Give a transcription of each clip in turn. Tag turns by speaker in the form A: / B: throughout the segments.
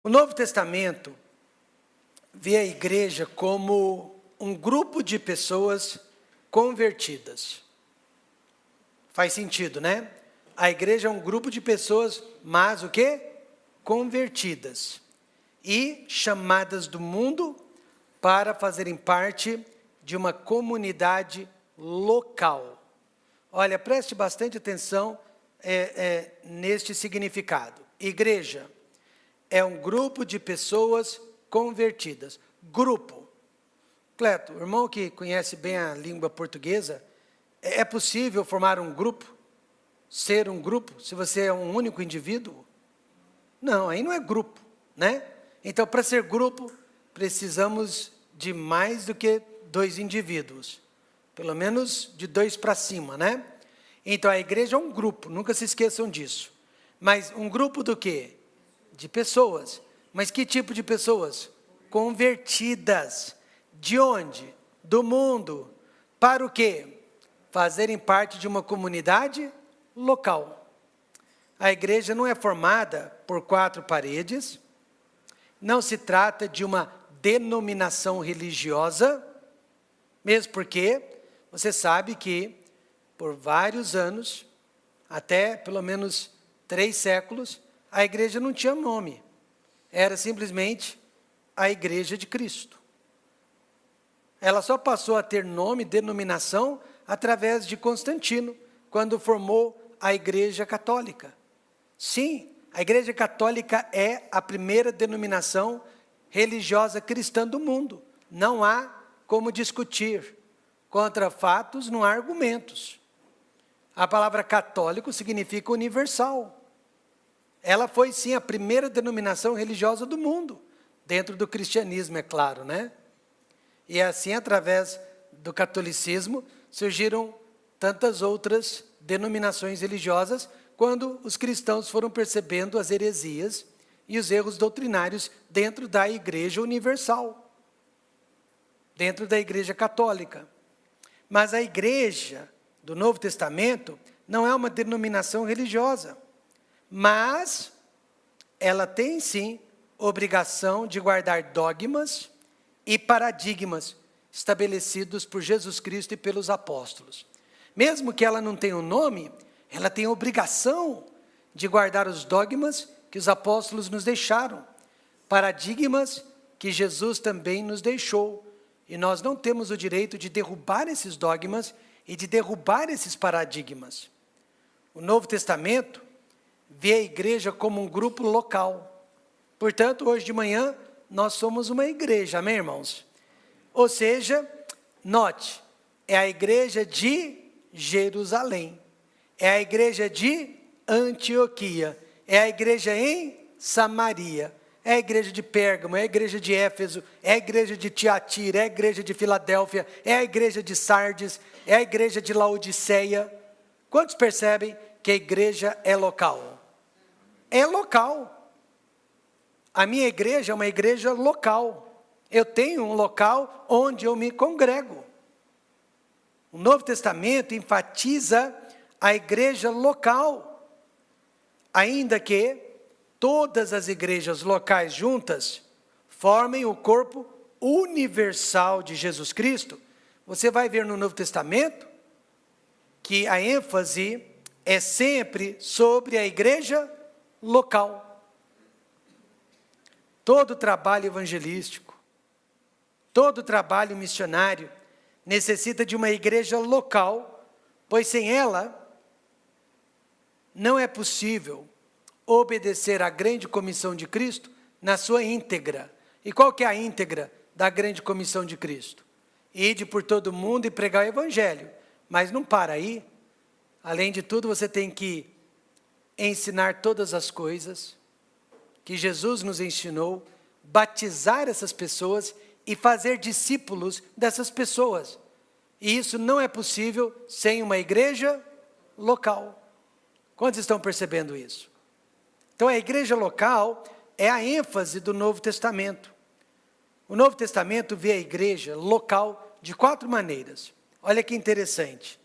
A: O Novo Testamento vê a igreja como um grupo de pessoas convertidas. Faz sentido, né? A igreja é um grupo de pessoas, mas o quê? Convertidas. E chamadas do mundo para fazerem parte de uma comunidade local. Olha, preste bastante atenção neste significado. Igreja é um grupo de pessoas convertidas. Grupo. Cleto, o irmão que conhece bem a língua portuguesa, é possível formar um grupo? Ser um grupo, se você é um único indivíduo? Não, aí não é grupo, né? Então, para ser grupo, precisamos de mais do que 2 indivíduos. Pelo menos de 2 para cima, né? Então, a igreja é um grupo, nunca se esqueçam disso. Mas um grupo do quê? De pessoas. Mas que tipo de pessoas? Convertidas. De onde? Do mundo. Para o quê? Fazerem parte de uma comunidade local. A igreja não é formada por 4 paredes, não se trata de uma denominação religiosa, mesmo porque você sabe que por vários anos, até pelo menos 3 séculos, a igreja não tinha nome, era simplesmente a Igreja de Cristo. Ela só passou a ter nome, denominação, através de Constantino, quando formou a Igreja Católica. Sim, a Igreja Católica é a primeira denominação religiosa cristã do mundo. Não há como discutir. Contra fatos, não há argumentos. A palavra católico significa universal. Ela foi, sim, a primeira denominação religiosa do mundo, dentro do cristianismo, é claro, né? E assim, através do catolicismo, surgiram tantas outras denominações religiosas, quando os cristãos foram percebendo as heresias e os erros doutrinários dentro da Igreja Universal, dentro da Igreja Católica. Mas a Igreja do Novo Testamento não é uma denominação religiosa, mas ela tem, sim, obrigação de guardar dogmas e paradigmas estabelecidos por Jesus Cristo e pelos apóstolos. Mesmo que ela não tenha um nome, ela tem a obrigação de guardar os dogmas que os apóstolos nos deixaram, paradigmas que Jesus também nos deixou. E nós não temos o direito de derrubar esses dogmas e de derrubar esses paradigmas. O Novo Testamento vê a igreja como um grupo local. Portanto, hoje de manhã, nós somos uma igreja, amém, irmãos? Ou seja, note, é a igreja de Jerusalém, é a igreja de Antioquia, é a igreja em Samaria, é a igreja de Pérgamo, é a igreja de Éfeso, é a igreja de Tiatira, é a igreja de Filadélfia, é a igreja de Sardes, é a igreja de Laodiceia. Quantos percebem que a igreja é local? É local. A minha igreja é uma igreja local. Eu tenho um local onde eu me congrego. O Novo Testamento enfatiza a igreja local, ainda que todas as igrejas locais juntas formem o corpo universal de Jesus Cristo. Você vai ver no Novo Testamento que a ênfase é sempre sobre a igreja local. Todo trabalho evangelístico, todo trabalho missionário necessita de uma igreja local, pois sem ela não é possível obedecer à grande comissão de Cristo na sua íntegra. E qual que é a íntegra da grande comissão de Cristo? Ide por todo mundo e pregar o evangelho. Mas não para aí. Além de tudo, você tem que ensinar todas as coisas que Jesus nos ensinou, batizar essas pessoas e fazer discípulos dessas pessoas. E isso não é possível sem uma igreja local. Quantos estão percebendo isso? Então, a igreja local é a ênfase do Novo Testamento. O Novo Testamento vê a igreja local de 4 maneiras. Olha que interessante.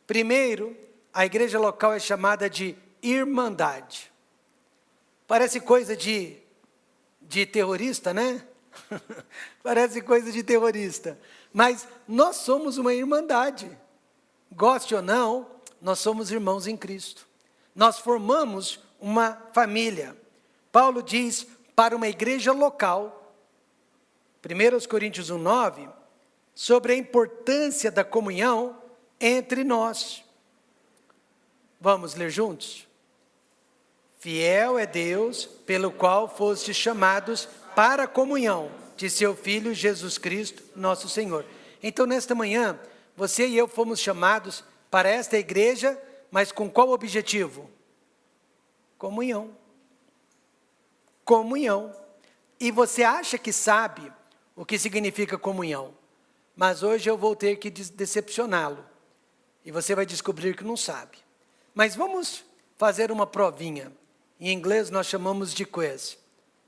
A: Primeiro, a igreja local é chamada de irmandade. Parece coisa de de terrorista, né? Parece coisa de terrorista. Mas nós somos uma irmandade. Goste ou não, nós somos irmãos em Cristo. Nós formamos uma família. Paulo diz para uma igreja local, 1 Coríntios 1:9, sobre a importância da comunhão entre nós. Vamos ler juntos? Fiel é Deus, pelo qual fostes chamados para a comunhão de seu Filho Jesus Cristo, nosso Senhor. Então, nesta manhã, você e eu fomos chamados para esta igreja, mas com qual objetivo? Comunhão. Comunhão. E você acha que sabe o que significa comunhão, mas hoje eu vou ter que decepcioná-lo. E você vai descobrir que não sabe. Mas vamos fazer uma provinha. Em inglês nós chamamos de quiz.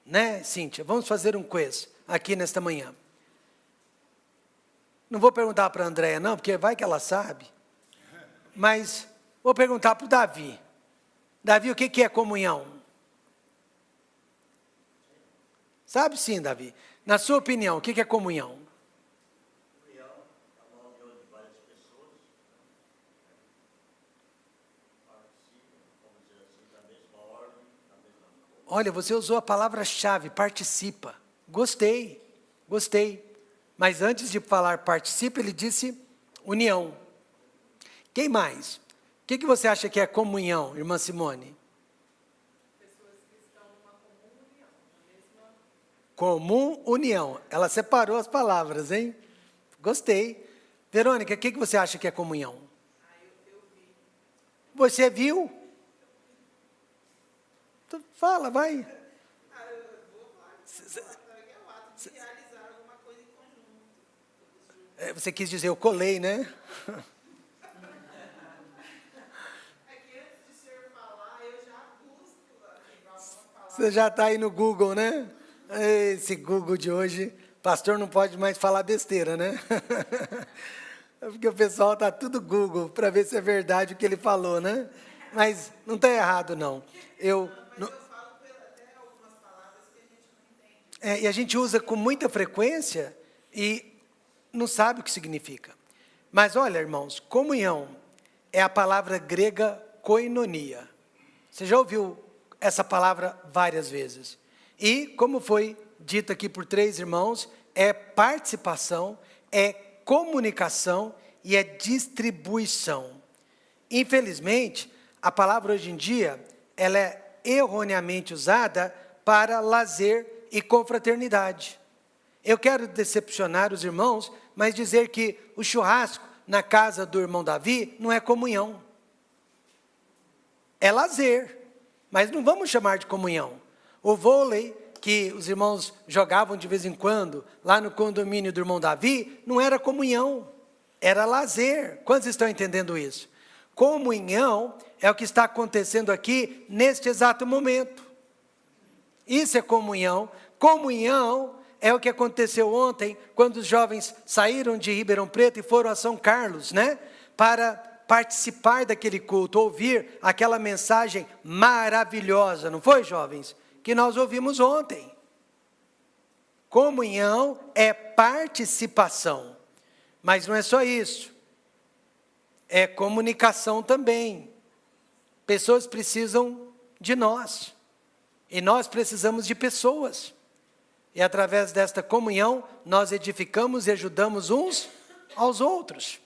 A: Né, Cíntia? Vamos fazer um quiz aqui nesta manhã. Não vou perguntar para a Andréia não, porque vai que ela sabe. Mas vou perguntar para o Davi. Davi, o que é comunhão? Sabe sim, Davi. Na sua opinião, o que é comunhão?
B: Comunhão é uma união de várias pessoas, participam, vamos dizer assim, da mesma ordem, da mesma coisa.
A: Olha, você usou a palavra-chave, participa. Gostei, gostei. Mas antes de falar participa, ele disse união. Quem mais? O que você acha que é comunhão, irmã Simone?
C: Pessoas que estão numa comum união, na mesma...
A: Comum união. Ela separou as palavras, hein? Gostei. Verônica, o que você acha que é comunhão?
C: Eu vi.
A: Você viu? Então, fala, vai.
C: Eu vou falar que é o ato de realizar alguma coisa em conjunto.
A: Você quis dizer, eu colei, né?
C: É que antes de o senhor falar, eu já busco lembrar alguma palavra.
A: Você já está aí no Google, né? Esse Google de hoje, pastor não pode mais falar besteira, né? Porque o pessoal está tudo Google para ver se é verdade o que ele falou, né? Mas não está errado, não.
C: Mas eu falo até algumas palavras que a gente não entende.
A: E a gente usa com muita frequência e não sabe o que significa. Mas olha, irmãos, comunhão é a palavra grega koinonia. Você já ouviu essa palavra várias vezes. E, como foi dito aqui por 3 irmãos, é participação, é comunicação e é distribuição. Infelizmente, a palavra hoje em dia, ela é erroneamente usada para lazer e confraternidade. Eu quero decepcionar os irmãos, mas dizer que o churrasco na casa do irmão Davi não é comunhão. É lazer, mas não vamos chamar de comunhão. O vôlei que os irmãos jogavam de vez em quando, lá no condomínio do irmão Davi, não era comunhão, era lazer. Quantos estão entendendo isso? Comunhão é o que está acontecendo aqui neste exato momento. Isso é comunhão. Comunhão é o que aconteceu ontem, quando os jovens saíram de Ribeirão Preto e foram a São Carlos, né? Para participar daquele culto, ouvir aquela mensagem maravilhosa, não foi, jovens? Que nós ouvimos ontem. Comunhão é participação, mas não é só isso, é comunicação também. Pessoas precisam de nós, e nós precisamos de pessoas, e através desta comunhão, nós edificamos e ajudamos uns aos outros.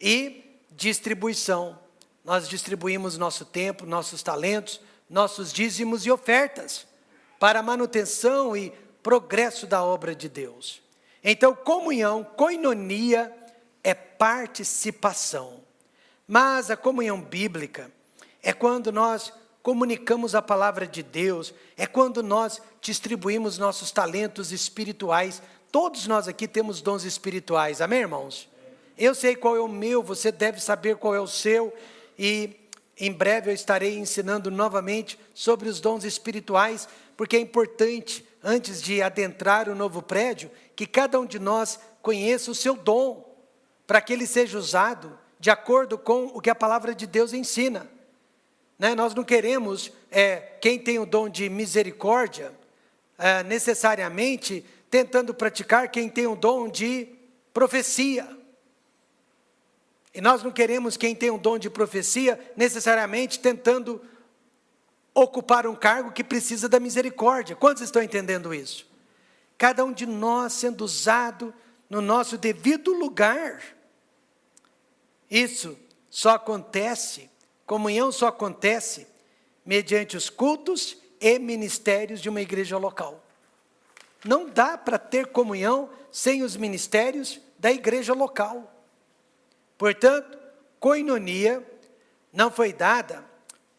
A: E distribuição, nós distribuímos nosso tempo, nossos talentos, nossos dízimos e ofertas, para a manutenção e progresso da obra de Deus. Então, comunhão, koinonia, é participação. Mas a comunhão bíblica é quando nós comunicamos a palavra de Deus, é quando nós distribuímos nossos talentos espirituais. Todos nós aqui temos dons espirituais, amém, irmãos? Eu sei qual é o meu, você deve saber qual é o seu, e em breve eu estarei ensinando novamente sobre os dons espirituais, porque é importante, antes de adentrar o novo prédio, que cada um de nós conheça o seu dom, para que ele seja usado de acordo com o que a palavra de Deus ensina. Né? Nós não queremos, quem tem o dom de misericórdia, necessariamente tentando praticar quem tem o dom de profecia. E nós não queremos quem tem o dom de profecia necessariamente tentando ocupar um cargo que precisa da misericórdia. Quantos estão entendendo isso? Cada um de nós sendo usado no nosso devido lugar. Isso só acontece, comunhão só acontece mediante os cultos e ministérios de uma igreja local. Não dá para ter comunhão sem os ministérios da igreja local. Portanto, koinonia não foi dada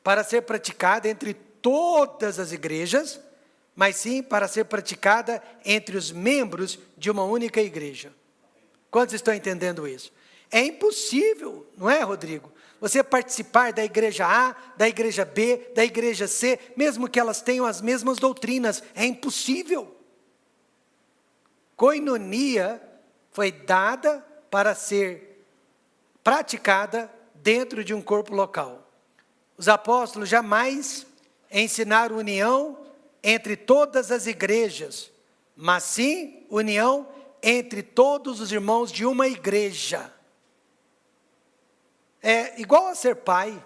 A: para ser praticada entre todas as igrejas, mas sim para ser praticada entre os membros de uma única igreja. Quantos estão entendendo isso? É impossível, não é, Rodrigo? Você participar da igreja A, da igreja B, da igreja C, mesmo que elas tenham as mesmas doutrinas, é impossível. Koinonia foi dada para ser praticada dentro de um corpo local. Os apóstolos jamais ensinaram união entre todas as igrejas, mas sim união entre todos os irmãos de uma igreja. É igual a ser pai.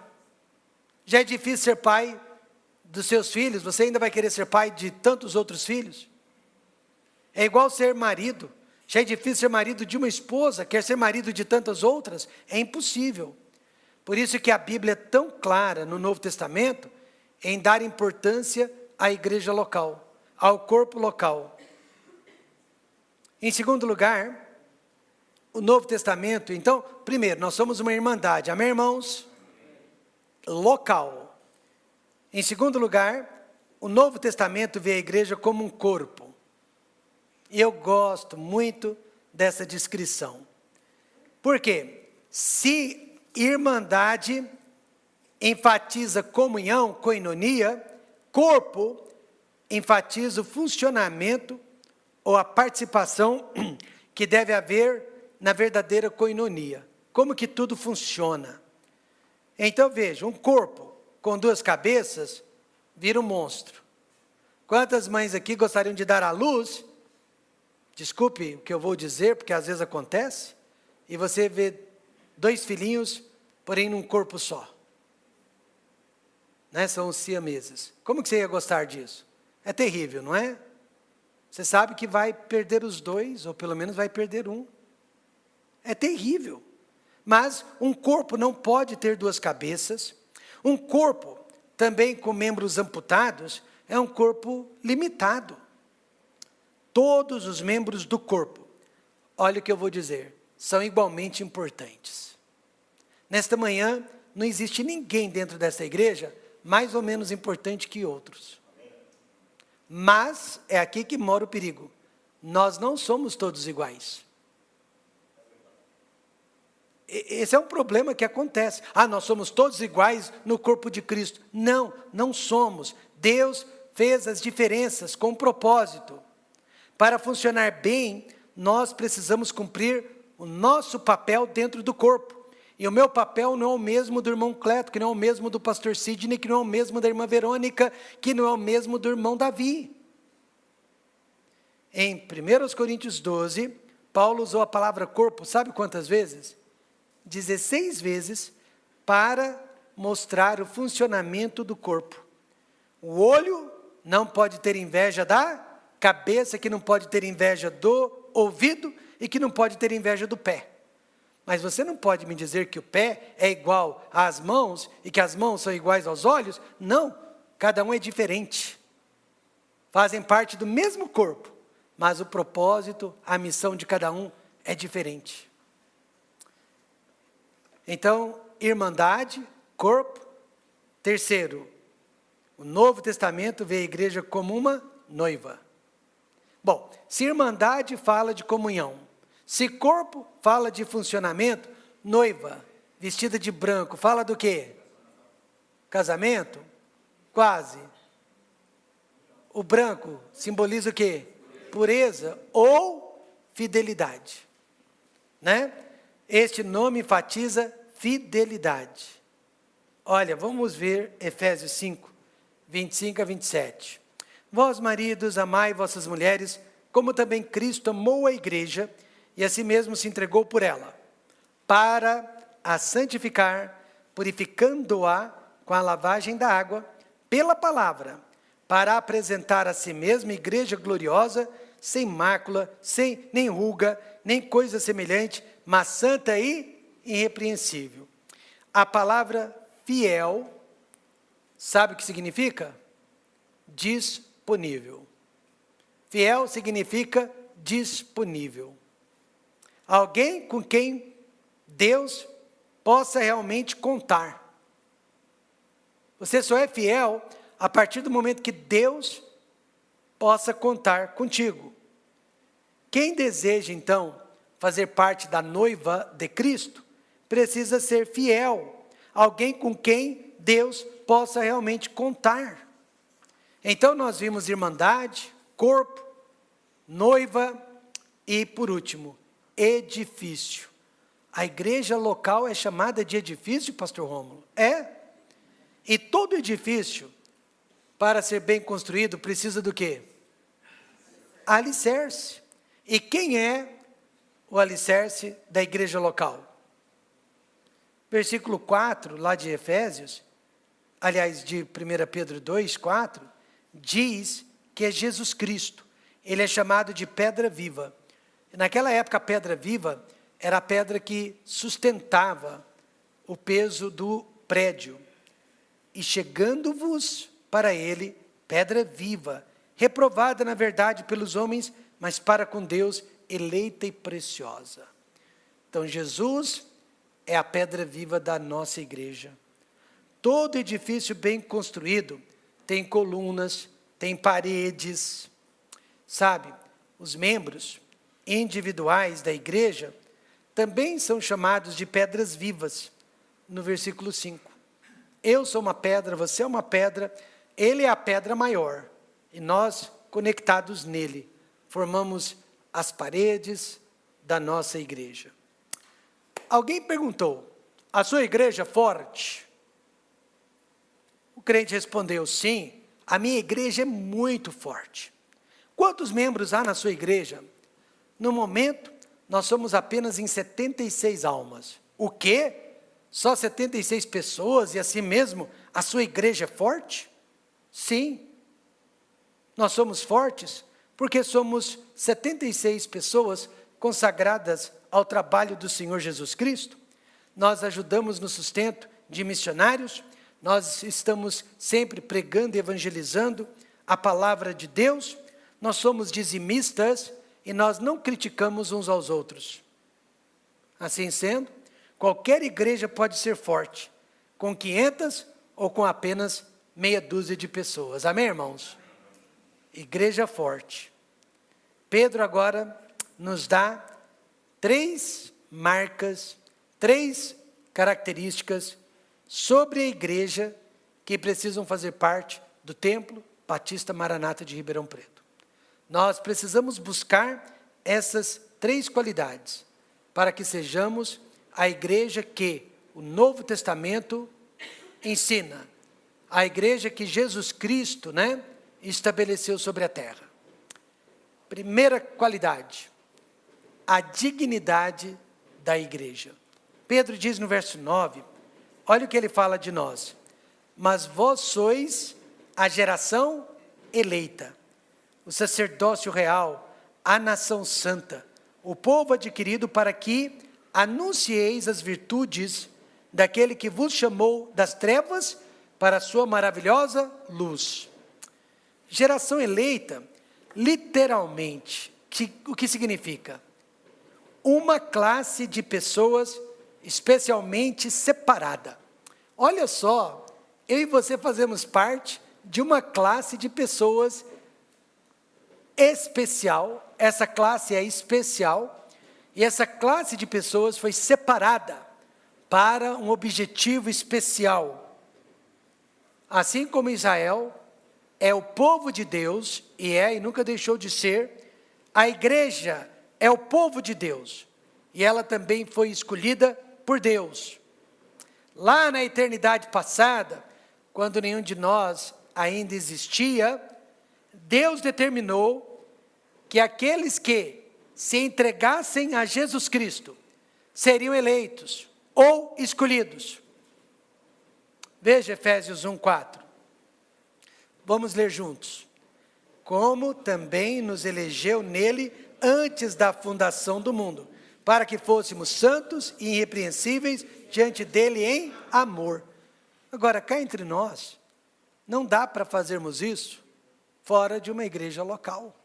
A: Já é difícil ser pai dos seus filhos, você ainda vai querer ser pai de tantos outros filhos? É igual ser marido. Já é difícil ser marido de uma esposa, quer ser marido de tantas outras? É impossível. Por isso que a Bíblia é tão clara no Novo Testamento em dar importância à igreja local, ao corpo local. Em segundo lugar, o Novo Testamento, então, primeiro, nós somos uma irmandade, amém, irmãos? Local. Em segundo lugar, o Novo Testamento vê a igreja como um corpo. E eu gosto muito dessa descrição. Por quê? Se irmandade enfatiza comunhão, koinonia, corpo enfatiza o funcionamento ou a participação que deve haver na verdadeira koinonia. Como que tudo funciona? Então veja, um corpo com duas cabeças vira um monstro. Quantas mães aqui gostariam de dar à luz? Desculpe o que eu vou dizer, porque às vezes acontece, e você vê dois filhinhos, porém num corpo só. Né? São os siameses. Como que você ia gostar disso? É terrível, não é? Você sabe que vai perder os dois, ou pelo menos vai perder um. É terrível. Mas um corpo não pode ter duas cabeças. Um corpo, também com membros amputados, é um corpo limitado. Todos os membros do corpo, olha o que eu vou dizer, são igualmente importantes. Nesta manhã, não existe ninguém dentro dessa igreja mais ou menos importante que outros. Mas é aqui que mora o perigo. Nós não somos todos iguais. Esse é um problema que acontece. Nós somos todos iguais no corpo de Cristo. Não, não somos. Deus fez as diferenças com propósito. Para funcionar bem, nós precisamos cumprir o nosso papel dentro do corpo. E o meu papel não é o mesmo do irmão Cleto, que não é o mesmo do pastor Sidney, que não é o mesmo da irmã Verônica, que não é o mesmo do irmão Davi. Em 1 Coríntios 12, Paulo usou a palavra corpo, sabe quantas vezes? 16 vezes, para mostrar o funcionamento do corpo. O olho não pode ter inveja da cabeça, que não pode ter inveja do ouvido e que não pode ter inveja do pé. Mas você não pode me dizer que o pé é igual às mãos e que as mãos são iguais aos olhos? Não, cada um é diferente. Fazem parte do mesmo corpo, mas o propósito, a missão de cada um é diferente. Então, irmandade, corpo. Terceiro, o Novo Testamento vê a igreja como uma noiva. Bom, se irmandade fala de comunhão, se corpo fala de funcionamento, noiva, vestida de branco, fala do quê? Casamento? Quase. O branco simboliza o quê? Pureza ou fidelidade. Né? Este nome enfatiza fidelidade. Olha, vamos ver Efésios 5, 25 a 27. Vós, maridos, amai vossas mulheres, como também Cristo amou a igreja e a si mesmo se entregou por ela, para a santificar, purificando-a com a lavagem da água, pela palavra, para apresentar a si mesma igreja gloriosa, sem mácula, sem nem ruga, nem coisa semelhante, mas santa e irrepreensível. A palavra fiel, sabe o que significa? Disponível. Fiel significa disponível. Alguém com quem Deus possa realmente contar. Você só é fiel a partir do momento que Deus possa contar contigo. Quem deseja, então, fazer parte da noiva de Cristo, precisa ser fiel. Alguém com quem Deus possa realmente contar. Então, nós vimos irmandade, corpo, noiva e, por último, edifício. A igreja local é chamada de edifício, pastor Rômulo? É. E todo edifício, para ser bem construído, precisa do quê? Alicerce. E quem é o alicerce da igreja local? Versículo 4, lá de Efésios, aliás, de 1 Pedro 2, 4, diz que é Jesus Cristo. Ele é chamado de pedra viva. Naquela época, a pedra viva era a pedra que sustentava o peso do prédio. E chegando-vos para ele, pedra viva, reprovada na verdade pelos homens, mas para com Deus, eleita e preciosa. Então, Jesus é a pedra viva da nossa igreja. Todo edifício bem construído tem colunas, tem paredes. Sabe, os membros individuais da igreja também são chamados de pedras vivas, no versículo 5. Eu sou uma pedra, você é uma pedra, ele é a pedra maior, e nós, conectados nele, formamos as paredes da nossa igreja. Alguém perguntou, a sua igreja é forte? O crente respondeu, sim, a minha igreja é muito forte. Quantos membros há na sua igreja? No momento, nós somos apenas em 76 almas. O quê? Só 76 pessoas e assim mesmo a sua igreja é forte? Sim. Nós somos fortes porque somos 76 pessoas consagradas ao trabalho do Senhor Jesus Cristo. Nós ajudamos no sustento de missionários, nós estamos sempre pregando e evangelizando a palavra de Deus, nós somos dizimistas e nós não criticamos uns aos outros. Assim sendo, qualquer igreja pode ser forte, com 500 ou com apenas meia dúzia de pessoas. Amém, irmãos? Igreja forte. Pedro agora nos dá 3 marcas, 3 características sobre a igreja que precisam fazer parte do Templo Batista Maranata de Ribeirão Preto. Nós precisamos buscar essas 3 qualidades para que sejamos a igreja que o Novo Testamento ensina, a igreja que Jesus Cristo, estabeleceu sobre a terra. Primeira qualidade, a dignidade da igreja. Pedro diz no verso 9, olha o que ele fala de nós. Mas vós sois a geração eleita, o sacerdócio real, a nação santa, o povo adquirido para que anuncieis as virtudes daquele que vos chamou das trevas para a sua maravilhosa luz. Geração eleita, literalmente, o que significa? Uma classe de pessoas especialmente separada. Olha só, eu e você fazemos parte de uma classe de pessoas especial, essa classe é especial, e essa classe de pessoas foi separada para um objetivo especial. Assim como Israel é o povo de Deus, e nunca deixou de ser, a igreja é o povo de Deus, e ela também foi escolhida por Deus. Lá na eternidade passada, quando nenhum de nós ainda existia, Deus determinou que aqueles que se entregassem a Jesus Cristo seriam eleitos ou escolhidos. Veja Efésios 1:4. Vamos ler juntos. Como também nos elegeu nele antes da fundação do mundo, para que fôssemos santos e irrepreensíveis diante dele em amor. Agora, cá entre nós, não dá para fazermos isso fora de uma igreja local.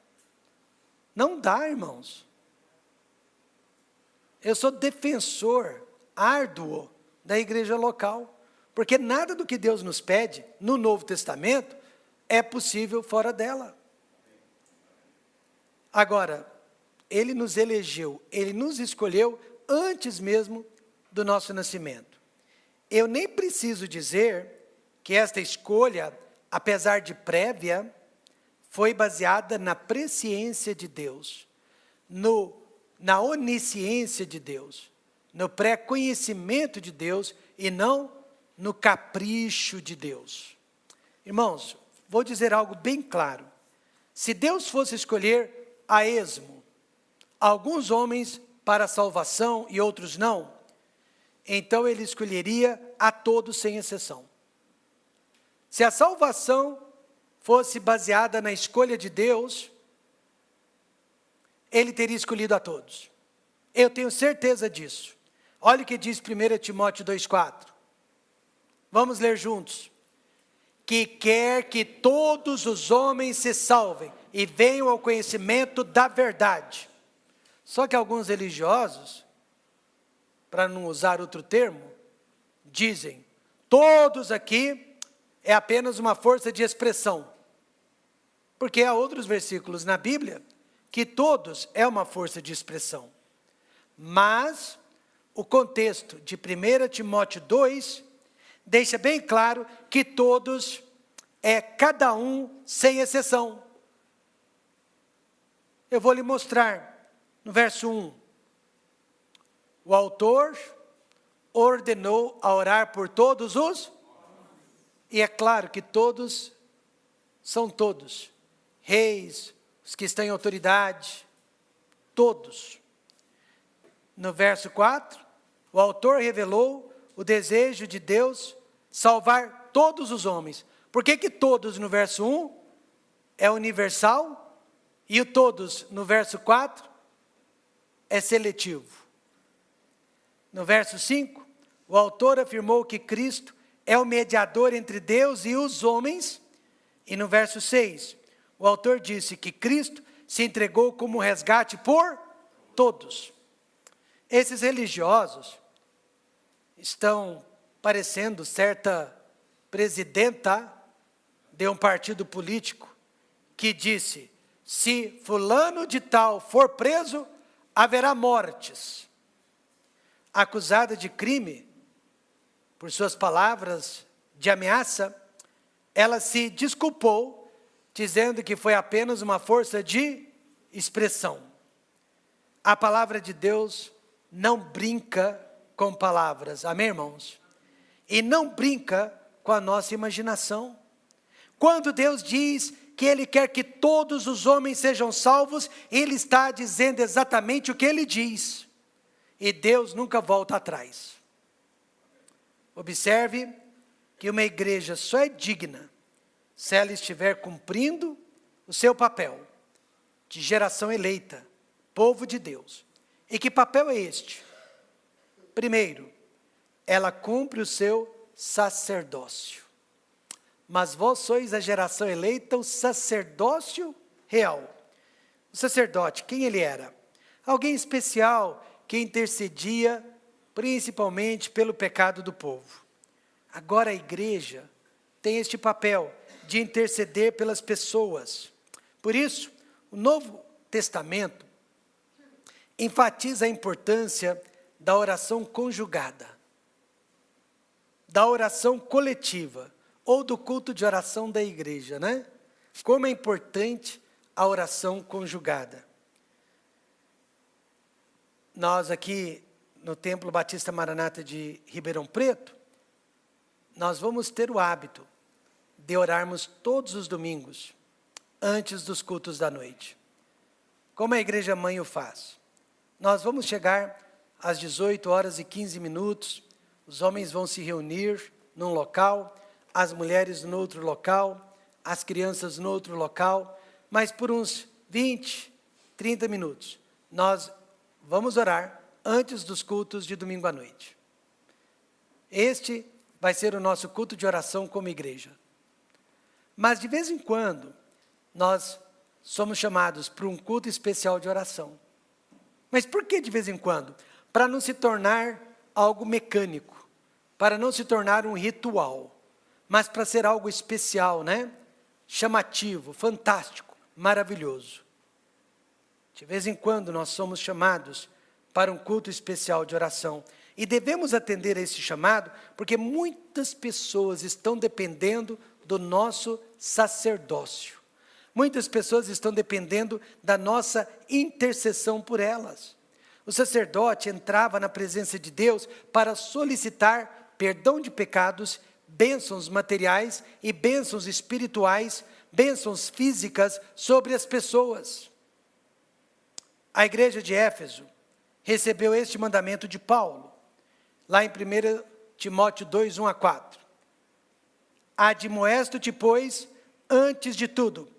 A: Não dá, irmãos. Eu sou defensor árduo da igreja local, porque nada do que Deus nos pede no Novo Testamento é possível fora dela. Agora, Ele nos elegeu, Ele nos escolheu antes mesmo do nosso nascimento. Eu nem preciso dizer que esta escolha, apesar de prévia, foi baseada na presciência de Deus, na onisciência de Deus, no pré-conhecimento de Deus e não no capricho de Deus. Irmãos, vou dizer algo bem claro. Se Deus fosse escolher a esmo alguns homens para a salvação e outros não, então Ele escolheria a todos sem exceção. Se a salvação fosse baseada na escolha de Deus, Ele teria escolhido a todos. Eu tenho certeza disso. Olha o que diz 1 Timóteo 2,4. Vamos ler juntos. Que quer que todos os homens se salvem e venham ao conhecimento da verdade. Só que alguns religiosos, para não usar outro termo, dizem, todos aqui é apenas uma força de expressão. Porque há outros versículos na Bíblia que todos é uma força de expressão. Mas o contexto de 1 Timóteo 2 deixa bem claro que todos é cada um sem exceção. Eu vou lhe mostrar no verso 1. O autor ordenou a orar por todos os, e é claro que todos são todos, reis, os que estão em autoridade, todos. No verso 4, o autor revelou o desejo de Deus salvar todos os homens. Por que todos no verso 1 é universal e o todos no verso 4 é seletivo? No verso 5, o autor afirmou que Cristo é o mediador entre Deus e os homens. E no verso 6, o autor disse que Cristo se entregou como resgate por todos. Esses religiosos estão parecendo certa presidenta de um partido político que disse, se fulano de tal for preso, haverá mortes. Acusada de crime, por suas palavras de ameaça, ela se desculpou, dizendo que foi apenas uma força de expressão. A palavra de Deus não brinca com palavras, amém, irmãos? E não brinca com a nossa imaginação. Quando Deus diz que Ele quer que todos os homens sejam salvos, Ele está dizendo exatamente o que Ele diz. E Deus nunca volta atrás. Observe que uma igreja só é digna se ela estiver cumprindo o seu papel de geração eleita, povo de Deus. E que papel é este? Primeiro, ela cumpre o seu sacerdócio. Mas vós sois a geração eleita, o sacerdócio real. O sacerdote, quem ele era? Alguém especial que intercedia principalmente pelo pecado do povo. Agora a igreja tem este papel de interceder pelas pessoas. Por isso, o Novo Testamento enfatiza a importância da oração conjugada, da oração coletiva, ou do culto de oração da igreja, né? Como é importante a oração conjugada. Nós aqui no Templo Batista Maranata de Ribeirão Preto, nós vamos ter o hábito de orarmos todos os domingos, antes dos cultos da noite. Como a igreja mãe o faz? Nós vamos chegar às 18 horas e 15 minutos, os homens vão se reunir num local, as mulheres no outro local, as crianças no outro local, mas por uns 20, 30 minutos, nós vamos orar antes dos cultos de domingo à noite. Este vai ser o nosso culto de oração como igreja. Mas de vez em quando, nós somos chamados para um culto especial de oração. Mas por que de vez em quando? Para não se tornar algo mecânico, para não se tornar um ritual, mas para ser algo especial, né? Chamativo, fantástico, maravilhoso. De vez em quando nós somos chamados para um culto especial de oração. E devemos atender a esse chamado, porque muitas pessoas estão dependendo do nosso sacerdócio. Muitas pessoas estão dependendo da nossa intercessão por elas. O sacerdote entrava na presença de Deus para solicitar perdão de pecados, bênçãos materiais e bênçãos espirituais, bênçãos físicas sobre as pessoas. A igreja de Éfeso recebeu este mandamento de Paulo, lá em 1 Timóteo 2, 1 a 4. Admoesto-te, pois, antes de tudo,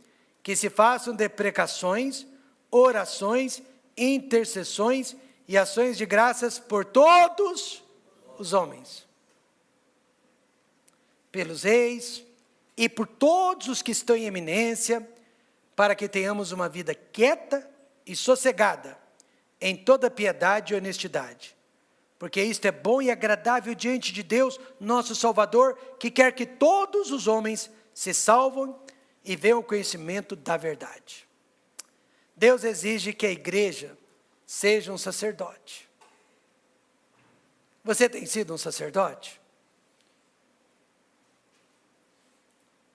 A: que se façam deprecações, orações, intercessões e ações de graças por todos os homens, pelos reis e por todos os que estão em eminência, para que tenhamos uma vida quieta e sossegada, em toda piedade e honestidade. Porque isto é bom e agradável diante de Deus, nosso Salvador, que quer que todos os homens se salvam e venham ao conhecimento da verdade. Deus exige que a igreja seja um sacerdote. Você tem sido um sacerdote?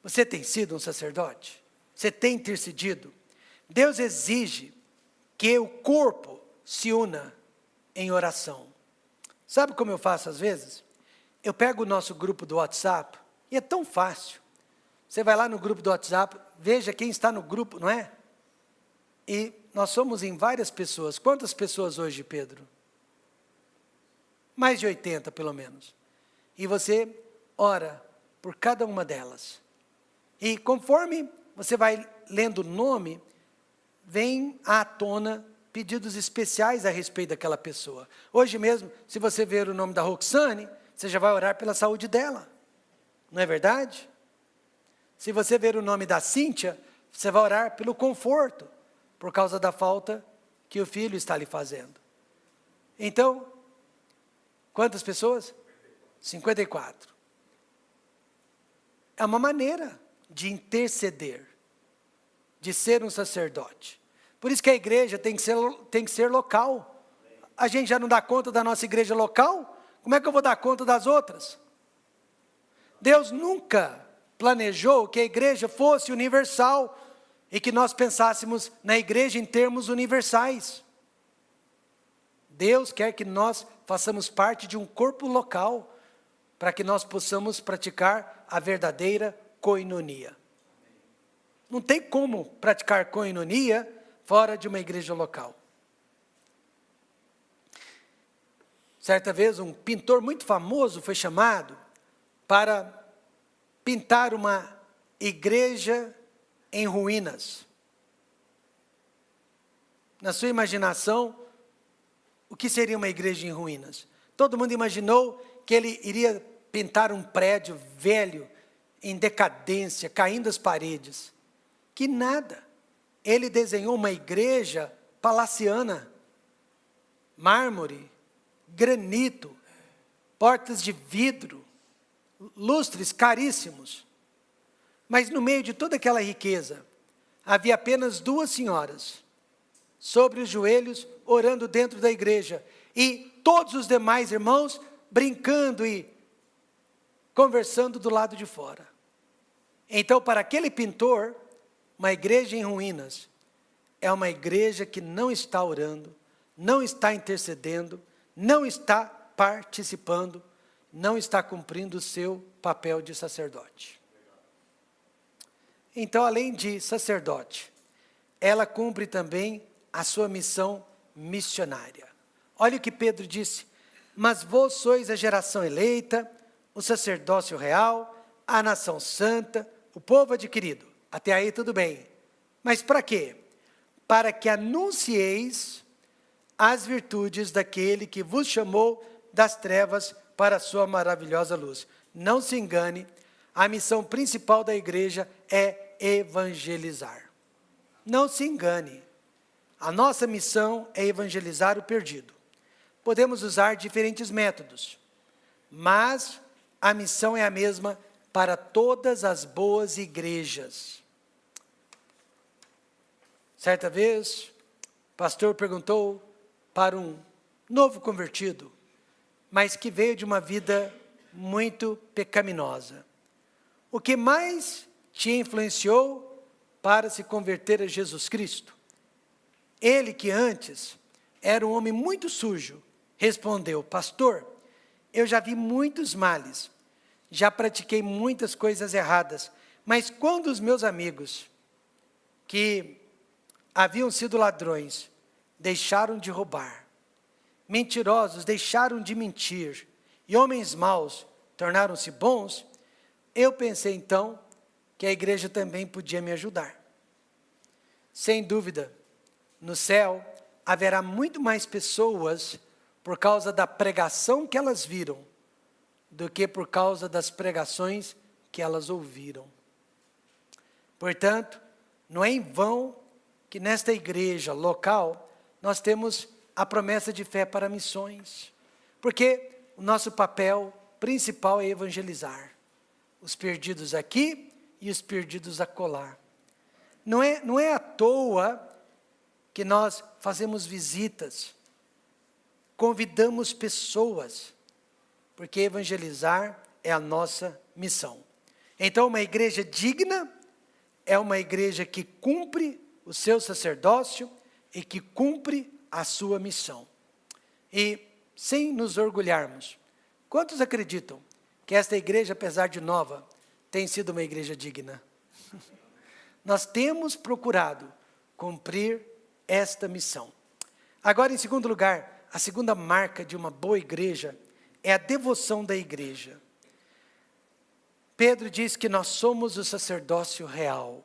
A: Você tem sido um sacerdote? Você tem intercedido? Deus exige que o corpo se una em oração. Sabe como eu faço às vezes? Eu pego o nosso grupo do WhatsApp, e é tão fácil. Você vai lá no grupo do WhatsApp, veja quem está no grupo, não é? E nós somos em várias pessoas. Quantas pessoas hoje, Pedro? Mais de 80, pelo menos. E você ora por cada uma delas. E conforme você vai lendo o nome, vem à tona pedidos especiais a respeito daquela pessoa. Hoje mesmo, se você ver o nome da Roxane, você já vai orar pela saúde dela. Não é verdade? Se você ver o nome da Cíntia, você vai orar pelo conforto, por causa da falta que o filho está lhe fazendo. Então, quantas pessoas? 54. É uma maneira de interceder, de ser um sacerdote. Por isso que a igreja tem que ser local. A gente já não dá conta da nossa igreja local? Como é que eu vou dar conta das outras? Deus nunca planejou que a igreja fosse universal e que nós pensássemos na igreja em termos universais. Deus quer que nós façamos parte de um corpo local para que nós possamos praticar a verdadeira koinonia. Não tem como praticar koinonia fora de uma igreja local. Certa vez, um pintor muito famoso foi chamado para pintar uma igreja em ruínas. Na sua imaginação, o que seria uma igreja em ruínas? Todo mundo imaginou que ele iria pintar um prédio velho, em decadência, caindo as paredes. Que nada. Ele desenhou uma igreja palaciana, mármore, granito, portas de vidro, lustres caríssimos. Mas no meio de toda aquela riqueza, havia apenas 2 senhoras, sobre os joelhos, orando dentro da igreja, e todos os demais irmãos brincando e conversando do lado de fora. Então, para aquele pintor, uma igreja em ruínas é uma igreja que não está orando, não está intercedendo, não está participando, não está cumprindo o seu papel de sacerdote. Então, além de sacerdote, ela cumpre também a sua missão missionária. Olha o que Pedro disse: mas vós sois a geração eleita, o sacerdócio real, a nação santa, o povo adquirido. Até aí tudo bem. Mas para quê? Para que anuncieis as virtudes daquele que vos chamou das trevas para a sua maravilhosa luz. Não se engane, a missão principal da igreja é evangelizar. Não se engane. A nossa missão é evangelizar o perdido. Podemos usar diferentes métodos, mas a missão é a mesma para todas as boas igrejas. Certa vez, o pastor perguntou para um novo convertido, mas que veio de uma vida muito pecaminosa: o que mais te influenciou para se converter a Jesus Cristo? Ele, que antes era um homem muito sujo, respondeu: pastor, eu já vi muitos males, já pratiquei muitas coisas erradas, mas quando os meus amigos, que haviam sido ladrões, deixaram de roubar, mentirosos deixaram de mentir, e homens maus tornaram-se bons, eu pensei então que a igreja também podia me ajudar. Sem dúvida, no céu haverá muito mais pessoas por causa da pregação que elas viram, do que por causa das pregações que elas ouviram. Portanto, não é em vão que nesta igreja local nós temos a promessa de fé para missões, porque o nosso papel principal é evangelizar os perdidos aqui e os perdidos acolá. Não é à toa que nós fazemos visitas, convidamos pessoas, porque evangelizar é a nossa missão. Então, uma igreja digna é uma igreja que cumpre o seu sacerdócio e que cumpre a sua missão. E, sem nos orgulharmos, quantos acreditam que esta igreja, apesar de nova, tem sido uma igreja digna? Nós temos procurado cumprir esta missão. Agora, em segundo lugar, a segunda marca de uma boa igreja é a devoção da igreja. Pedro diz que nós somos o sacerdócio real.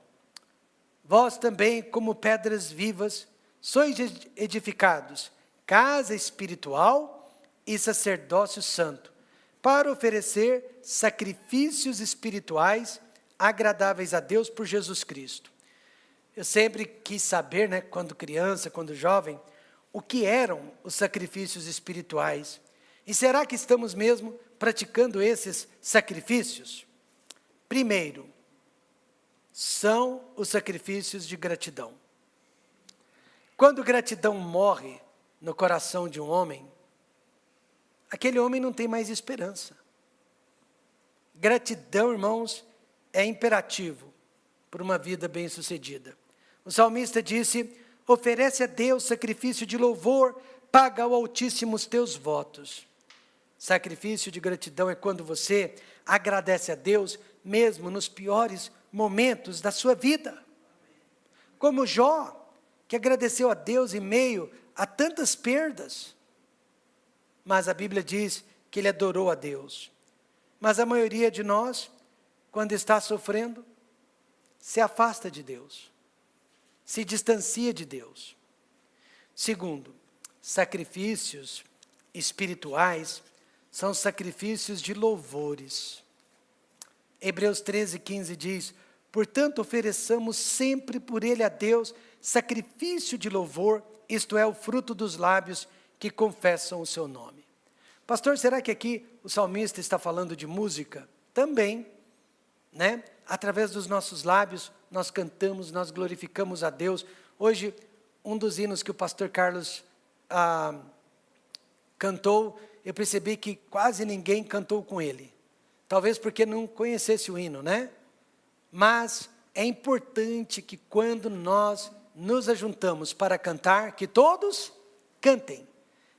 A: Vós também, como pedras vivas, sois edificados, casa espiritual e sacerdócio santo, para oferecer sacrifícios espirituais agradáveis a Deus por Jesus Cristo. Eu sempre quis saber, quando criança, quando jovem, o que eram os sacrifícios espirituais. E será que estamos mesmo praticando esses sacrifícios? Primeiro, são os sacrifícios de gratidão. Quando gratidão morre no coração de um homem, aquele homem não tem mais esperança. Gratidão, irmãos, é imperativo por uma vida bem-sucedida. O salmista disse: oferece a Deus sacrifício de louvor, paga ao Altíssimo os teus votos. Sacrifício de gratidão é quando você agradece a Deus, mesmo nos piores momentos da sua vida. Como Jó, que agradeceu a Deus em meio a tantas perdas. Mas a Bíblia diz que ele adorou a Deus. Mas a maioria de nós, quando está sofrendo, se afasta de Deus, se distancia de Deus. Segundo, sacrifícios espirituais são sacrifícios de louvores. Hebreus 13:15 diz: portanto, ofereçamos sempre por ele a Deus sacrifício de louvor, isto é, o fruto dos lábios que confessam o seu nome. Pastor, será que aqui o salmista está falando de música? Também, através dos nossos lábios, nós cantamos, nós glorificamos a Deus. Hoje, um dos hinos que o pastor Carlos cantou, eu percebi que quase ninguém cantou com ele. Talvez porque não conhecesse o hino, Mas é importante que quando nós nos ajuntamos para cantar, que todos cantem.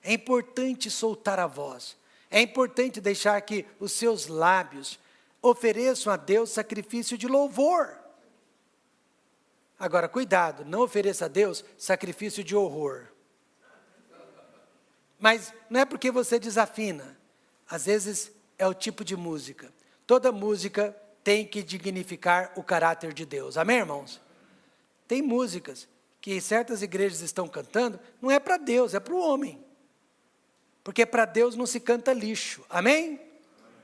A: É importante soltar a voz. É importante deixar que os seus lábios ofereçam a Deus sacrifício de louvor. Agora, cuidado, não ofereça a Deus sacrifício de horror. Mas não é porque você desafina. Às vezes é o tipo de música. Toda música tem que dignificar o caráter de Deus. Amém, irmãos? Tem músicas que certas igrejas estão cantando, não é para Deus, é para o homem. Porque para Deus não se canta lixo. Amém?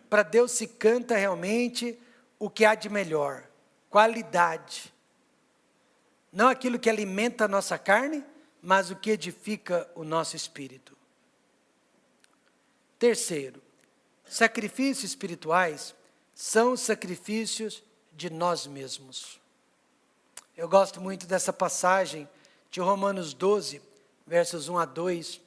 A: Para Deus se canta realmente o que há de melhor. Qualidade. Não aquilo que alimenta a nossa carne, mas o que edifica o nosso espírito. Terceiro, sacrifícios espirituais são sacrifícios de nós mesmos. Eu gosto muito dessa passagem de Romanos 12, versos 1 a 2.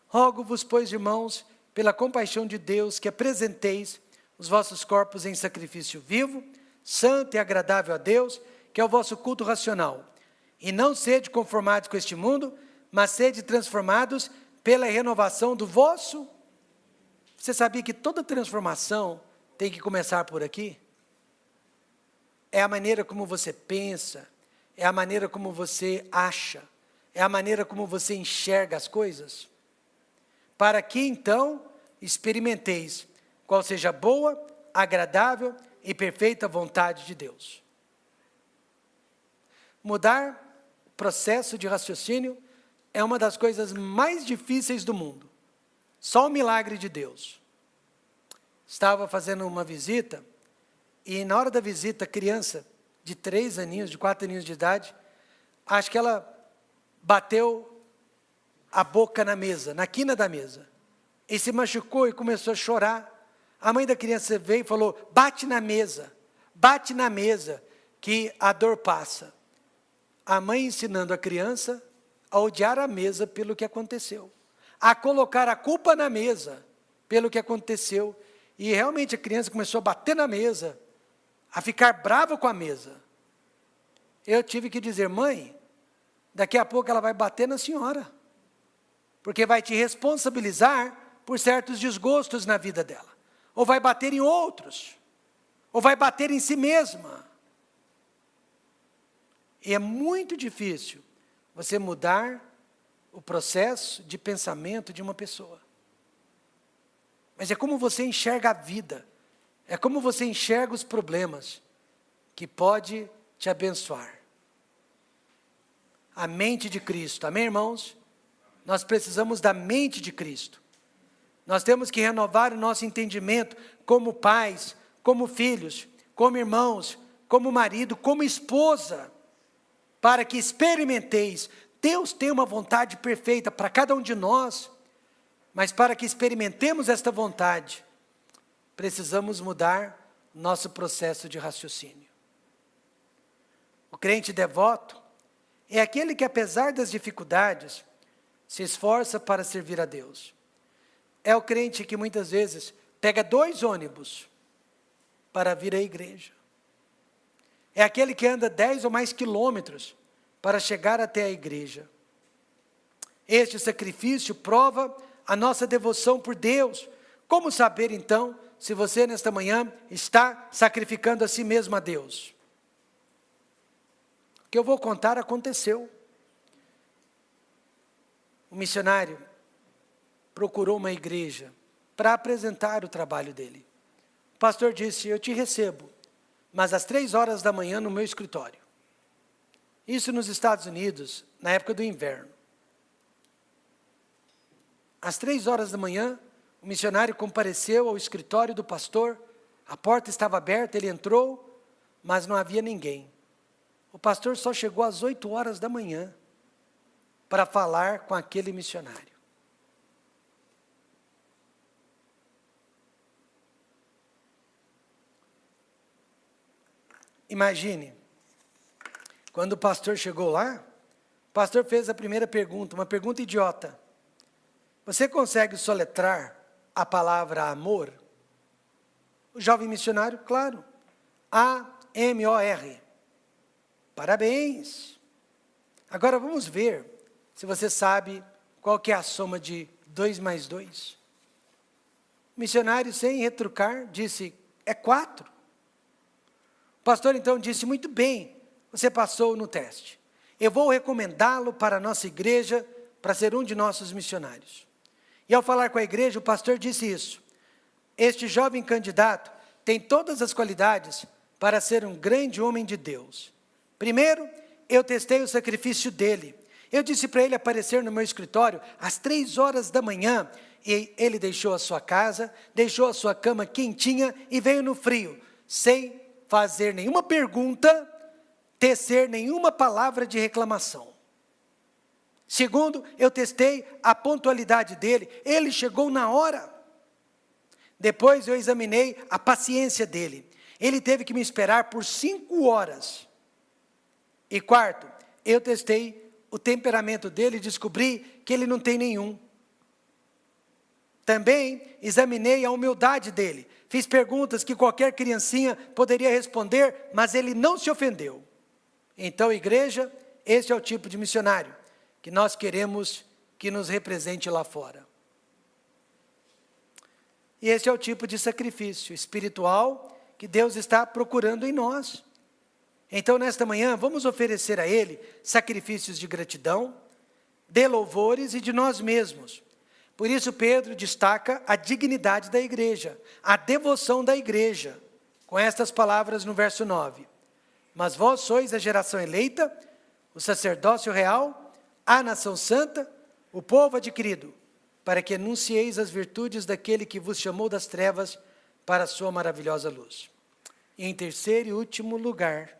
A: Rogo-vos, pois, irmãos, pela compaixão de Deus, que apresenteis os vossos corpos em sacrifício vivo, santo e agradável a Deus, que é o vosso culto racional. E não sede conformados com este mundo, mas sede transformados pela renovação do vosso. Você sabia que toda transformação tem que começar por aqui? É a maneira como você pensa, é a maneira como você acha, é a maneira como você enxerga as coisas. Para que então experimenteis qual seja a boa, agradável e perfeita vontade de Deus. Mudar o processo de raciocínio é uma das coisas mais difíceis do mundo. Só o milagre de Deus. Estava fazendo uma visita, e na hora da visita, criança de 3 aninhos, de 4 aninhos de idade, acho que ela bateu a boca na mesa, na quina da mesa, e se machucou e começou a chorar. A mãe da criança veio e falou, bate na mesa, que a dor passa. A mãe ensinando a criança a odiar a mesa pelo que aconteceu, a colocar a culpa na mesa pelo que aconteceu, e realmente a criança começou a bater na mesa, a ficar brava com a mesa. Eu tive que dizer, mãe, daqui a pouco ela vai bater na senhora, porque vai te responsabilizar por certos desgostos na vida dela, ou vai bater em outros, ou vai bater em si mesma. E é muito difícil você mudar o processo de pensamento de uma pessoa. Mas é como você enxerga a vida, é como você enxerga os problemas, que pode te abençoar. A mente de Cristo, amém, irmãos? Nós precisamos da mente de Cristo. Nós temos que renovar o nosso entendimento como pais, como filhos, como irmãos, como marido, como esposa, para que experimenteis. Deus tem uma vontade perfeita para cada um de nós, mas para que experimentemos esta vontade, precisamos mudar nosso processo de raciocínio. O crente devoto é aquele que, apesar das dificuldades, se esforça para servir a Deus. É o crente que muitas vezes pega 2 ônibus para vir à igreja. É aquele que anda 10 ou mais quilômetros para chegar até a igreja. Este sacrifício prova a nossa devoção por Deus. Como saber então se você nesta manhã está sacrificando a si mesmo a Deus? O que eu vou contar aconteceu. O missionário procurou uma igreja para apresentar o trabalho dele. O pastor disse, eu te recebo, mas às 3 horas da manhã no meu escritório. Isso nos Estados Unidos, na época do inverno. Às 3 horas da manhã, o missionário compareceu ao escritório do pastor, a porta estava aberta, ele entrou, mas não havia ninguém. O pastor só chegou às 8 horas da manhã para falar com aquele missionário. Imagine, quando o pastor chegou lá, o pastor fez a primeira pergunta, uma pergunta idiota. Você consegue soletrar a palavra amor? O jovem missionário, claro. A-M-O-R. Parabéns. Agora vamos ver se você sabe qual que é a soma de 2 mais 2. O missionário, sem retrucar, disse, é 4. O pastor então disse, muito bem, você passou no teste. eu vou recomendá-lo para a nossa igreja, para ser um de nossos missionários. E ao falar com a igreja, o pastor disse isso. Este jovem candidato tem todas as qualidades para ser um grande homem de Deus. Primeiro, eu testei o sacrifício dele. Eu disse para ele aparecer no meu escritório às 3 horas da manhã, e ele deixou a sua casa, deixou a sua cama quentinha e veio no frio, sem fazer nenhuma pergunta, tecer nenhuma palavra de reclamação. Segundo, eu testei a pontualidade dele, ele chegou na hora. Depois eu examinei a paciência dele, ele teve que me esperar por 5 horas. E quarto, eu testei o temperamento dele e descobri que ele não tem nenhum. Também examinei a humildade dele, fiz perguntas que qualquer criancinha poderia responder, mas ele não se ofendeu. Então, igreja, esse é o tipo de missionário que nós queremos que nos represente lá fora. E esse é o tipo de sacrifício espiritual que Deus está procurando em nós. Então, nesta manhã, vamos oferecer a Ele sacrifícios de gratidão, de louvores e de nós mesmos. Por isso, Pedro destaca a dignidade da igreja, a devoção da igreja, com estas palavras no verso 9. Mas vós sois a geração eleita, o sacerdócio real, a nação santa, o povo adquirido, para que anuncieis as virtudes daquele que vos chamou das trevas para a sua maravilhosa luz. E em terceiro e último lugar,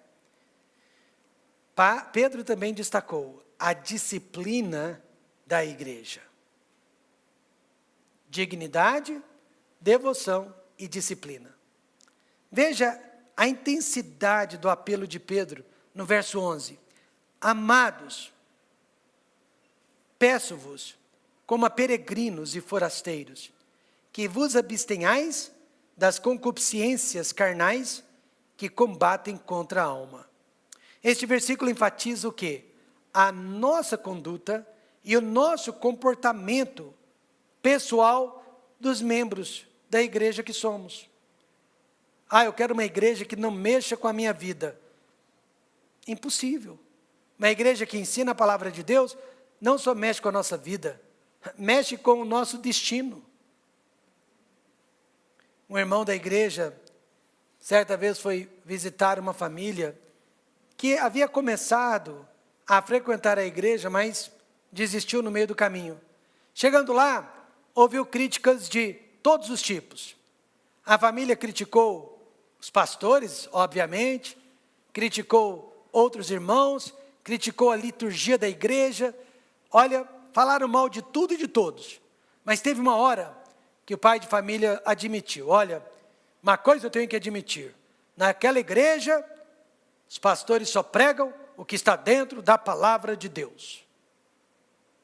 A: Pedro também destacou a disciplina da igreja. Dignidade, devoção e disciplina. Veja a intensidade do apelo de Pedro no verso 11. Amados, peço-vos, como a peregrinos e forasteiros, que vos abstenhais das concupiscências carnais que combatem contra a alma. Este versículo enfatiza o quê? A nossa conduta e o nosso comportamento pessoal dos membros da igreja que somos. Eu quero uma igreja que não mexa com a minha vida. Impossível. Uma igreja que ensina a palavra de Deus não só mexe com a nossa vida, mexe com o nosso destino. Um irmão da igreja, certa vez foi visitar uma família que havia começado a frequentar a igreja, mas desistiu no meio do caminho. Chegando lá, ouviu críticas de todos os tipos. A família criticou os pastores, obviamente, criticou outros irmãos, criticou a liturgia da igreja. Olha, falaram mal de tudo e de todos. Mas teve uma hora que o pai de família admitiu, olha, uma coisa eu tenho que admitir, naquela igreja, os pastores só pregam o que está dentro da palavra de Deus.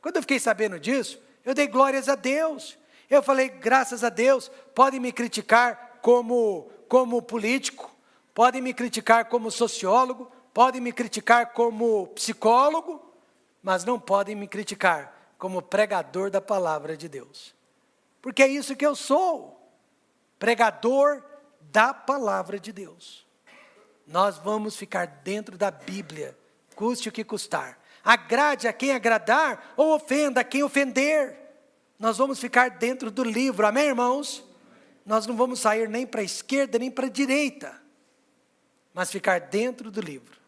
A: Quando eu fiquei sabendo disso, eu dei glórias a Deus. Eu falei, graças a Deus, podem me criticar como político, podem me criticar como sociólogo, podem me criticar como psicólogo, mas não podem me criticar como pregador da palavra de Deus. Porque é isso que eu sou, pregador da palavra de Deus. Nós vamos ficar dentro da Bíblia, custe o que custar. Agrade a quem agradar, ou ofenda a quem ofender. Nós vamos ficar dentro do livro, amém, irmãos? Nós não vamos sair nem para a esquerda, nem para a direita, mas ficar dentro do livro.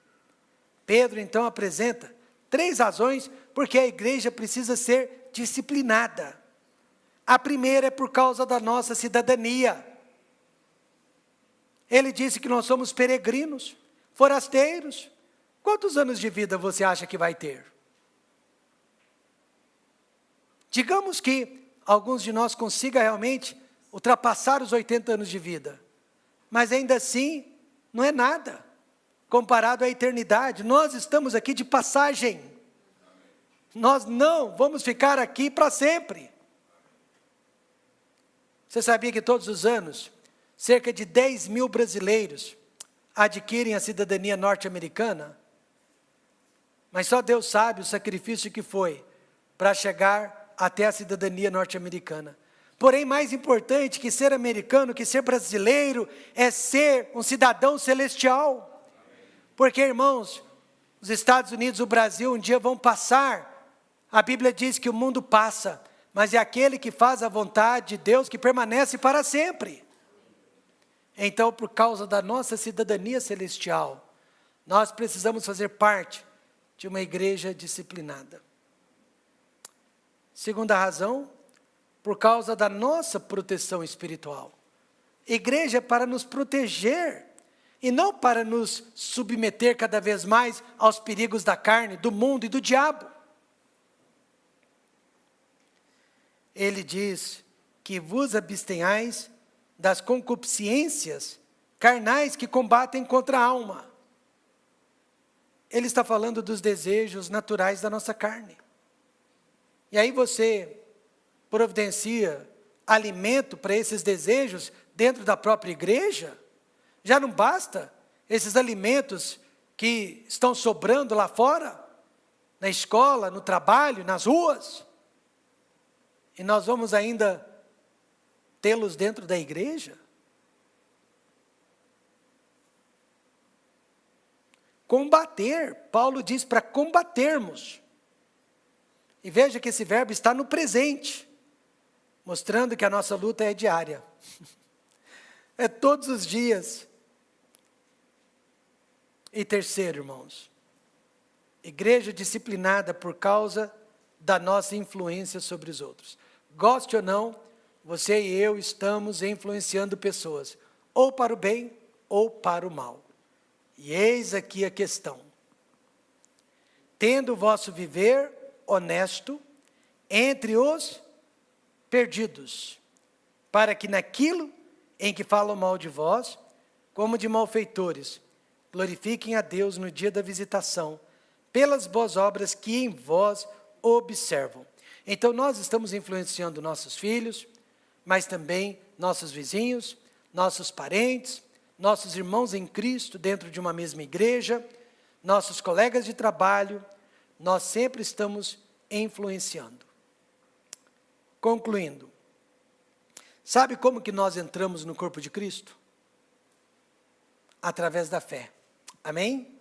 A: Pedro, então, apresenta 3 razões porque a igreja precisa ser disciplinada. A primeira é por causa da nossa cidadania. Ele disse que nós somos peregrinos, forasteiros. Quantos anos de vida você acha que vai ter? Digamos que alguns de nós consigam realmente ultrapassar os 80 anos de vida. Mas ainda assim, não é nada. Comparado à eternidade, nós estamos aqui de passagem. Nós não vamos ficar aqui para sempre. Você sabia que todos os anos, cerca de 10 mil brasileiros adquirem a cidadania norte-americana? Mas só Deus sabe o sacrifício que foi para chegar até a cidadania norte-americana. Porém, mais importante que ser americano, que ser brasileiro, é ser um cidadão celestial. Porque, irmãos, Os Estados Unidos, o Brasil, um dia vão passar. A Bíblia diz que o mundo passa, mas é aquele que faz a vontade de Deus que permanece para sempre. Então, por causa da nossa cidadania celestial, nós precisamos fazer parte de uma igreja disciplinada. Segunda razão, por causa da nossa proteção espiritual. Igreja é para nos proteger e não para nos submeter cada vez mais aos perigos da carne, do mundo e do diabo. Ele diz que vos abstenhais das concupiscências carnais que combatem contra a alma. Ele está falando dos desejos naturais da nossa carne. E aí você providencia alimento para esses desejos dentro da própria igreja? Já não basta esses alimentos que estão sobrando lá fora, na escola, no trabalho, nas ruas? E nós vamos ainda tê-los dentro da igreja? Combater, Paulo diz para combatermos. E veja que esse verbo está no presente, mostrando que a nossa luta é diária. É todos os dias. E terceiro, irmãos, igreja disciplinada por causa da nossa influência sobre os outros. Goste ou não, você e eu estamos influenciando pessoas, ou para o bem ou para o mal. E eis aqui a questão. Tendo o vosso viver honesto entre os perdidos, para que naquilo em que falam mal de vós, como de malfeitores, glorifiquem a Deus no dia da visitação, pelas boas obras que em vós observam. Então nós estamos influenciando nossos filhos, mas também nossos vizinhos, nossos parentes, nossos irmãos em Cristo dentro de uma mesma igreja, nossos colegas de trabalho, nós sempre estamos influenciando. Concluindo, sabe como que nós entramos no corpo de Cristo? Através da fé. Amém?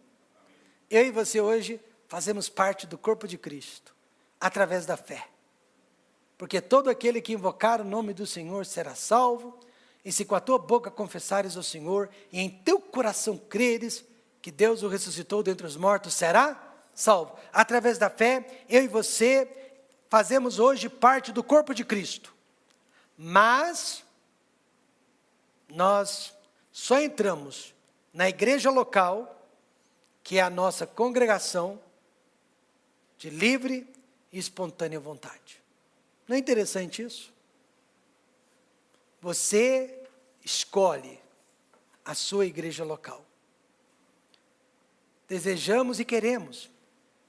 A: Eu e você hoje fazemos parte do corpo de Cristo, através da fé. Porque todo aquele que invocar o nome do Senhor será salvo, e se com a tua boca confessares ao Senhor, e em teu coração creres que Deus o ressuscitou dentre os mortos, será salvo. Através da fé, eu e você fazemos hoje parte do corpo de Cristo. Mas nós só entramos na igreja local, que é a nossa congregação, de livre e espontânea vontade. Não é interessante isso? Você escolhe a sua igreja local. Desejamos e queremos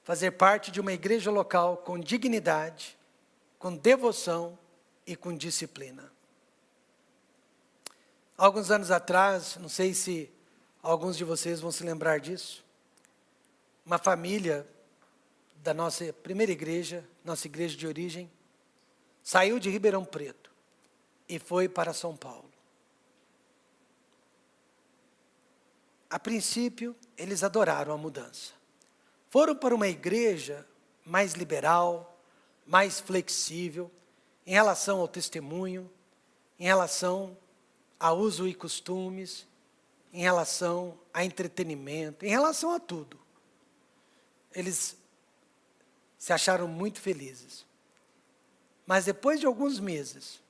A: fazer parte de uma igreja local com dignidade, com devoção e com disciplina. Alguns anos atrás, não sei se alguns de vocês vão se lembrar disso, uma família da nossa primeira igreja, nossa igreja de origem, saiu de Ribeirão Preto e foi para São Paulo. A princípio, eles adoraram a mudança. Foram para uma igreja mais liberal, mais flexível, em relação ao testemunho, em relação a uso e costumes, em relação a entretenimento, em relação a tudo. Eles se acharam muito felizes. Mas depois de alguns meses,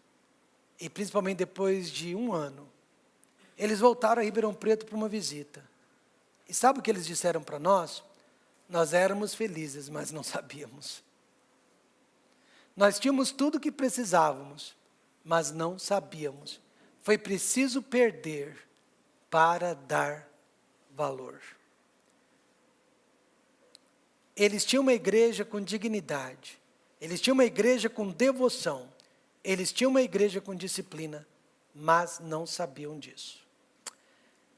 A: e principalmente depois de um ano, eles voltaram a Ribeirão Preto para uma visita. E sabe o que eles disseram para nós? Nós éramos felizes, mas não sabíamos. Nós tínhamos tudo o que precisávamos, mas não sabíamos. Foi preciso perder para dar valor. Eles tinham uma igreja com dignidade. Eles tinham uma igreja com devoção. Eles tinham uma igreja com disciplina, mas não sabiam disso.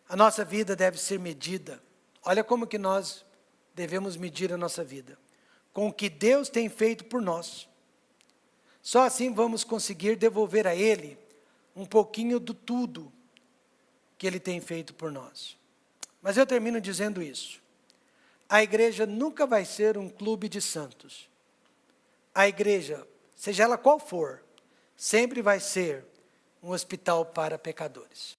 A: A nossa vida deve ser medida. Olha como que nós devemos medir a nossa vida. Com o que Deus tem feito por nós. Só assim vamos conseguir devolver a Ele um pouquinho do tudo que Ele tem feito por nós. Mas eu termino dizendo isso. A igreja nunca vai ser um clube de santos. A igreja, seja ela qual for, sempre vai ser um hospital para pecadores.